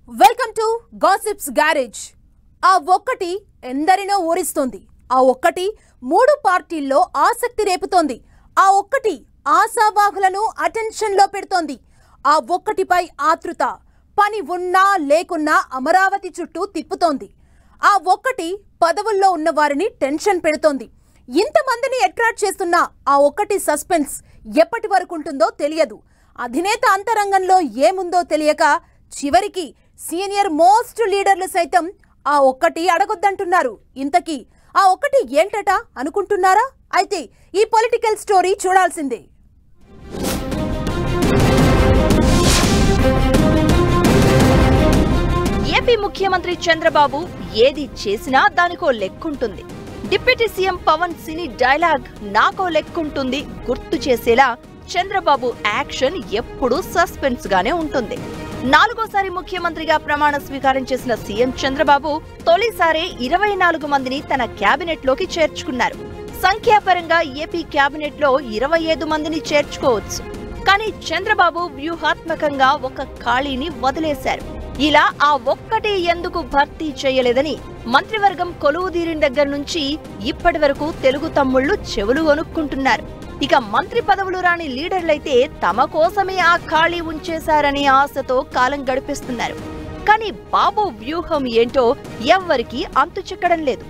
Welcome to gossips garage. ఆ ఒక్కటి ఎందరినో ఊరిస్తోంది. ఆ ఒక్కటి మూడు పార్టీల్లో ఆసక్తి రేపుతోంది. ఆ ఒక్కటి ఆశావాహులను అటెన్షన్ లో పెడుతోంది. ఆ ఒక్కటిపై ఆతృత పని ఉన్నా లేకున్నా అమరావతి చుట్టూ తిప్పుతోంది. ఆ ఒక్కటి పదవుల్లో ఉన్న వారిని టెన్షన్ పెడుతోంది. ఇంతమందిని అట్రాక్ట్ చేస్తున్న ఆ ఒక్కటి సస్పెన్స్ ఎప్పటి వరకు ఉంటుందో తెలియదు. అధినేత అంతరంగంలో ఏముందో తెలియక చివరికి సీనియర్ మోస్ట్ లీడర్లు సైతం ఆ ఒక్కటి అడగొద్దంటున్నారు. ఇంతకీ ఆ ఒక్కటి ఏంటట అనుకుంటున్నారా? అయితే ఈ పొలిటికల్ స్టోరీ చూడాల్సిందే. ఏపీ ముఖ్యమంత్రి చంద్రబాబు ఏది చేసినా దానికో లెక్కుంటుంది. డిప్యూటీ సీఎం పవన్ సినీ డైలాగ్ నాకో లెక్కుంటుంది గుర్తు చేసేలా చంద్రబాబు యాక్షన్ ఎప్పుడూ సస్పెన్స్ గానే ఉంటుంది. 4వ ముఖ్యమంత్రిగా ప్రమాణ స్వీకారం చేసిన సీఎం చంద్రబాబు తొలిసారే 24 మందిని తన క్యాబినెట్ లోకి చేర్చుకున్నారు. సంఖ్యాపరంగా ఏపీ క్యాబినెట్ లో 25 మందిని చేర్చుకోవచ్చు. కానీ చంద్రబాబు వ్యూహాత్మకంగా ఒక ఖాళీని వదిలేశారు. ఇలా ఆ ఒక్కటి ఎందుకు భర్తీ చేయలేదని మంత్రివర్గం కొలువుదీరిన దగ్గర నుంచి ఇప్పటి వరకు తెలుగు తమ్ముళ్లు చెవులు వణుక్కుంటున్నారు. ఇక మంత్రి పదవులు రాని లీడర్లైతే తమ కోసమే ఆ ఖాళీ ఉంచేశారనే ఆశతో కాలం గడిపిస్తున్నారు. కానీ బాబు వ్యూహం ఏంటో ఎవ్వరికీ అంతు చిక్కడం లేదు.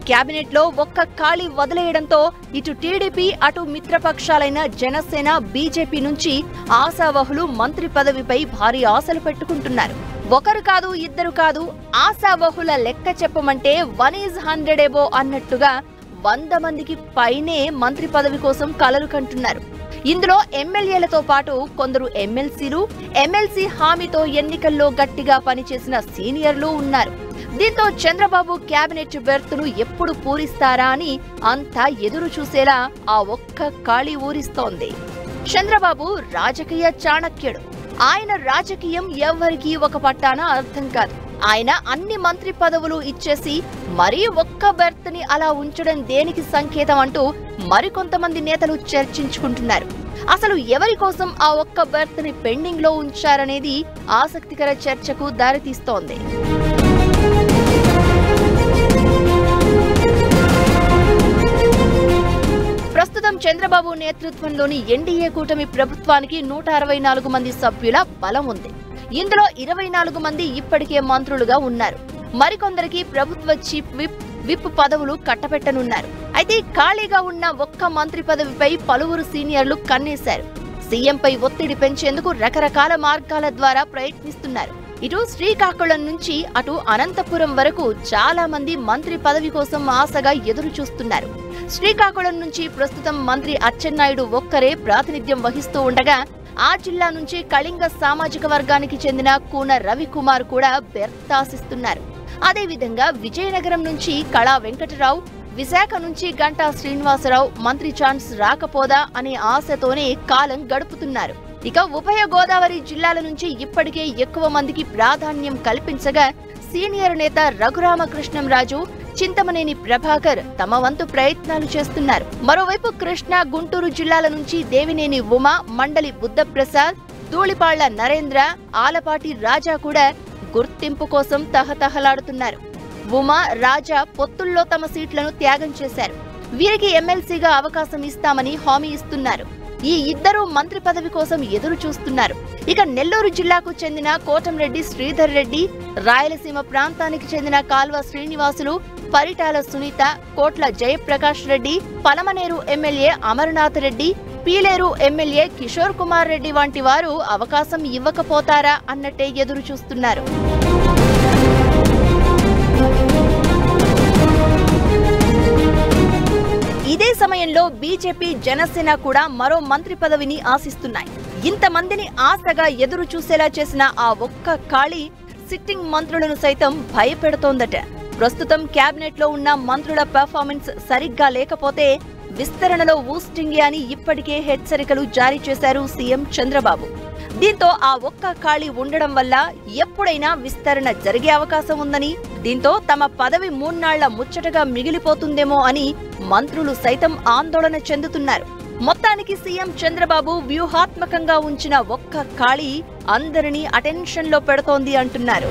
క్యాబినెట్ లో ఒక్క ఖాళీ వదిలేయడంతో ఇటు టీడీపీ అటు మిత్రపక్షాలైన జనసేన బీజేపీ నుంచి ఆశావహులు మంత్రి పదవిపై భారీ ఆశలు పెట్టుకుంటున్నారు. ఒకరు కాదు ఇద్దరు కాదు, ఆశావహుల లెక్క చెప్పమంటే 1:100 ఎబో అన్నట్టుగా 100 మందికి పైనే మంత్రి పదవి కోసం కలలు కంటున్నారు. ఇందులో ఎమ్మెల్యేలతో పాటు కొందరు ఎమ్మెల్సీలు, ఎమ్మెల్సీ హామీతో ఎన్నికల్లో గట్టిగా పనిచేసిన సీనియర్లు ఉన్నారు. దీంతో చంద్రబాబు క్యాబినెట్ బెర్తులు ఎప్పుడు పూరిస్తారా అని అంతా ఎదురు చూసేలా ఆ ఒక్క ఖాళీ ఊరిస్తోంది. చంద్రబాబు రాజకీయ చాణక్యుడు. ఆయన రాజకీయం ఎవ్వరికీ ఒక పట్టాన అర్థం కాదు. ఆయన అన్ని మంత్రి పదవులు ఇచ్చేసి మరీ ఒక్క బెర్త్ ని అలా ఉంచడం దేనికి సంకేతం అంటూ మరికొంతమంది నేతలు చర్చించుకుంటున్నారు. అసలు ఎవరి కోసం ఆ ఒక్క బెర్త్ ని పెండింగ్ లో ఉంచారనేది ఆసక్తికర చర్చకు దారితీస్తోంది. ప్రస్తుతం చంద్రబాబు నేతృత్వంలోని ఎన్డీఏ కూటమి ప్రభుత్వానికి 164 మంది సభ్యుల బలం ఉంది. ఇందులో 24 మంది ఇప్పటికే మంత్రులుగా ఉన్నారు. మరికొందరికి ప్రభుత్వ చీఫ్ విప్ పదవులు కట్టబెట్టనున్నారు. అయితే ఖాళీగా ఉన్న ఒక్క మంత్రి పదవిపై పలువురు సీనియర్లు కన్నేశారు. సీఎంపై ఒత్తిడి పెంచేందుకు రకరకాల మార్గాల ద్వారా ప్రయత్నిస్తున్నారు. ఇటు శ్రీకాకుళం నుంచి అటు అనంతపురం వరకు చాలా మంది మంత్రి పదవి కోసం ఆశగా ఎదురు చూస్తున్నారు. శ్రీకాకుళం నుంచి ప్రస్తుతం మంత్రి అచ్చెన్నాయుడు ఒక్కరే ప్రాతినిధ్యం వహిస్తూ ఉండగా ఆ జిల్లా నుంచి కళింగ సామాజిక వర్గానికి చెందిన కూన రవికుమార్ కూడా బెర్తాసిస్తున్నారు. అదేవిధంగా విజయనగరం నుంచి కళా వెంకటరావు, విశాఖ నుంచి గంటా శ్రీనివాసరావు మంత్రి ఛాన్స్ రాకపోదా అనే ఆశతోనే కాలం గడుపుతున్నారు. ఇక ఉభయ గోదావరి జిల్లాల నుంచి ఇప్పటికే ఎక్కువ మందికి ప్రాధాన్యం కల్పించగా సీనియర్ నేత రఘురామకృష్ణంరాజు, చింతమనేని ప్రభాకర్ తమ వంతు ప్రయత్నాలు చేస్తున్నారు. మరోవైపు కృష్ణా, గుంటూరు జిల్లాల నుంచి దేవినేని ఉమ, మండలి బుద్ధప్రసాద్, ధూళిపాళ్ల నరేంద్ర, ఆలపాటి రాజా కూడా గుర్తింపు కోసం తహతహలాడుతున్నారు. ఉమ, రాజా పొత్తుల్లో తమ సీట్లను త్యాగం చేశారు. వీరికి ఎమ్మెల్సీగా అవకాశం ఇస్తామని హామీ ఇస్తున్నారు. ఈ ఇద్దరు మంత్రి పదవి కోసం ఎదురు చూస్తున్నారు. ఇక నెల్లూరు జిల్లాకు చెందిన కోటంరెడ్డి శ్రీధర్ రెడ్డి, రాయలసీమ ప్రాంతానికి చెందిన కాల్వ శ్రీనివాసులు, పరిటాల సునీత, కోట్ల జయప్రకాష్ రెడ్డి, పలమనేరు ఎమ్మెల్యే అమర్నాథ్ రెడ్డి, పీలేరు ఎమ్మెల్యే కిషోర్ కుమార్ రెడ్డి వంటి వారు అవకాశం ఇవ్వకపోతారా అన్నట్టే ఎదురు చూస్తున్నారు. ఇదే సమయంలో బీజేపీ, జనసేన కూడా మరో మంత్రి పదవిని ఆశిస్తున్నాయి. ఇంతమందిని ఆశగా ఎదురు చూసేలా చేసిన ఆ ఒక్క ఖాళీ సిట్టింగ్ మంత్రులను సైతం భయపెడుతోందట. ప్రస్తుతం క్యాబినెట్ లో ఉన్న మంత్రుల పెర్ఫార్మెన్స్ సరిగ్గా లేకపోతే విస్తరణలో ఊస్టింగే అని ఇప్పటికే హెచ్చరికలు జారీ చేశారు సీఎం చంద్రబాబు. దీంతో ఆ ఒక్క ఖాళీ ఉండడం వల్ల ఎప్పుడైనా విస్తరణ జరిగే అవకాశం ఉందని, దీంతో తమ పదవి 3 నాళ్ల ముచ్చటగా మిగిలిపోతుందేమో అని మంత్రులు సైతం ఆందోళన చెందుతున్నారు. మొత్తానికి సీఎం చంద్రబాబు వ్యూహాత్మకంగా ఉంచిన ఒక్క ఖాళీ అందరినీ అటెన్షన్లో పెడుతోంది అంటున్నారు.